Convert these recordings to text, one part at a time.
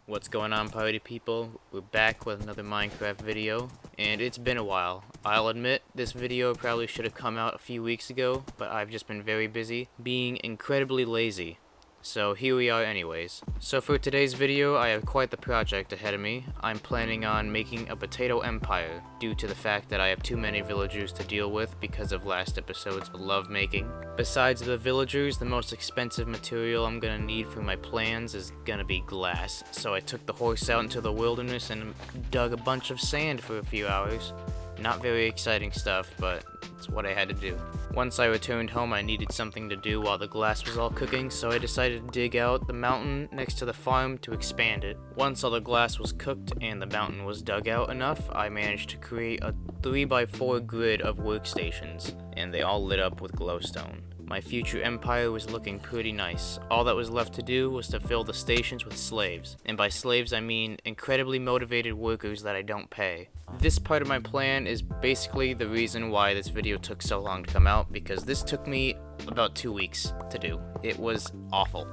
What's going on, party people? We're back with another Minecraft video, and it's been a while. I'll admit, this video probably should have come out a few weeks ago, but I've just been very busy, being incredibly lazy. So here we are anyways. So for today's video, I have quite the project ahead of me. I'm planning on making a potato empire, due to the fact that I have too many villagers to deal with because of last episode's love making. Besides the villagers, the most expensive material I'm gonna need for my plans is gonna be glass. So I took the horse out into the wilderness and dug a bunch of sand for a few hours. Not very exciting stuff, but it's what I had to do. Once I returned home, I needed something to do while the glass was all cooking, so I decided to dig out the mountain next to the farm to expand it. Once all the glass was cooked and the mountain was dug out enough, I managed to create a 3x4 grid of workstations, and they all lit up with glowstone. My future empire was looking pretty nice. All that was left to do was to fill the stations with slaves. And by slaves I mean incredibly motivated workers that I don't pay. This part of my plan is basically the reason why this video took so long to come out, because this took me about 2 weeks to do. It was awful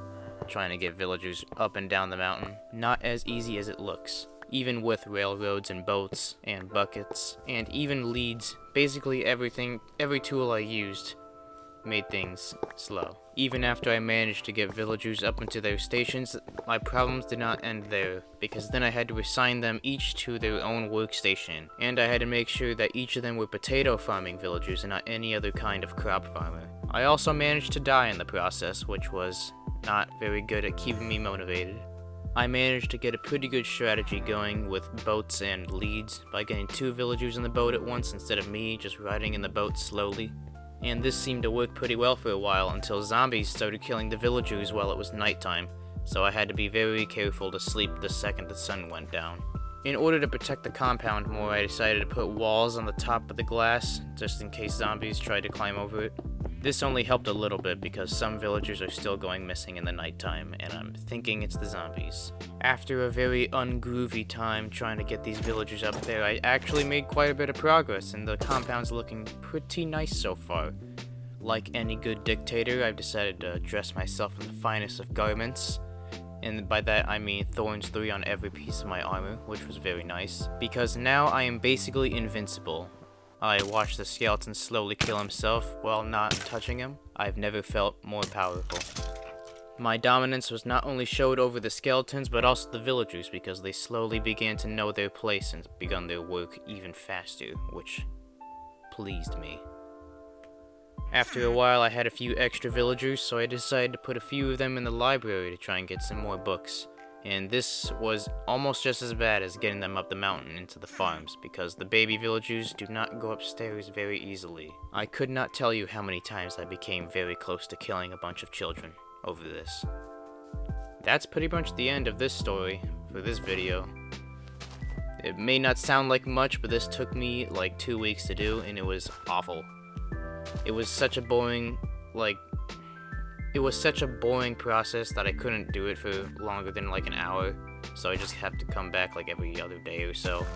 trying to get villagers up and down the mountain. Not as easy as it looks. Even with railroads and boats and buckets and even leads, basically everything, every tool I used made things slow. Even after I managed to get villagers up into their stations, my problems did not end there, because then I had to assign them each to their own workstation, and I had to make sure that each of them were potato farming villagers and not any other kind of crop farmer. I also managed to die in the process, which was not very good at keeping me motivated. I managed to get a pretty good strategy going with boats and leads by getting 2 villagers in the boat at once instead of me just riding in the boat slowly. And this seemed to work pretty well for a while until zombies started killing the villagers while it was nighttime, so I had to be very careful to sleep the second the sun went down. In order to protect the compound more, I decided to put walls on the top of the glass, just in case zombies tried to climb over it. This only helped a little bit because some villagers are still going missing in the nighttime, and I'm thinking it's the zombies. After a very ungroovy time trying to get these villagers up there, I actually made quite a bit of progress, and the compound's looking pretty nice so far. Like any good dictator, I've decided to dress myself in the finest of garments, and by that I mean thorns 3 on every piece of my armor, which was very nice, because now I am basically invincible. I watched the skeleton slowly kill himself while not touching him. I've never felt more powerful. My dominance was not only showed over the skeletons, but also the villagers, because they slowly began to know their place and begun their work even faster, which pleased me. After a while, I had a few extra villagers, so I decided to put a few of them in the library to try and get some more books. And this was almost just as bad as getting them up the mountain into the farms, because the baby villagers do not go upstairs very easily. I could not tell you how many times I became very close to killing a bunch of children over this. That's pretty much the end of this story for this video. It may not sound like much, but this took me like 2 weeks to do, and it was awful. It was such a boring, process that I couldn't do it for longer than like an hour, so I just have to come back like every other day or so.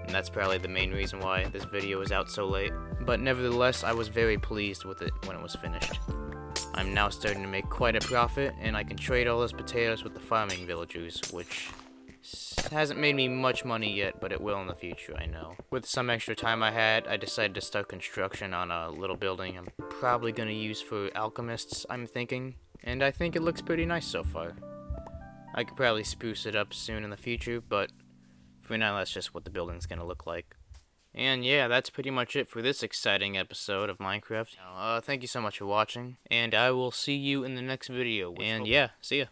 And that's probably the main reason why this video is out so late. But nevertheless, I was very pleased with it when it was finished. I'm now starting to make quite a profit, and I can trade all those potatoes with the farming villagers, which hasn't made me much money yet, but it will in the future, I know. With some extra time I had, I decided to start construction on a little building I'm probably going to use for alchemists, I'm thinking. And I think it looks pretty nice so far. I could probably spruce it up soon in the future, but for now that's just what the building's going to look like. And yeah, that's pretty much it for this exciting episode of Minecraft. Thank you so much for watching, and I will see you in the next video. And yeah, see ya.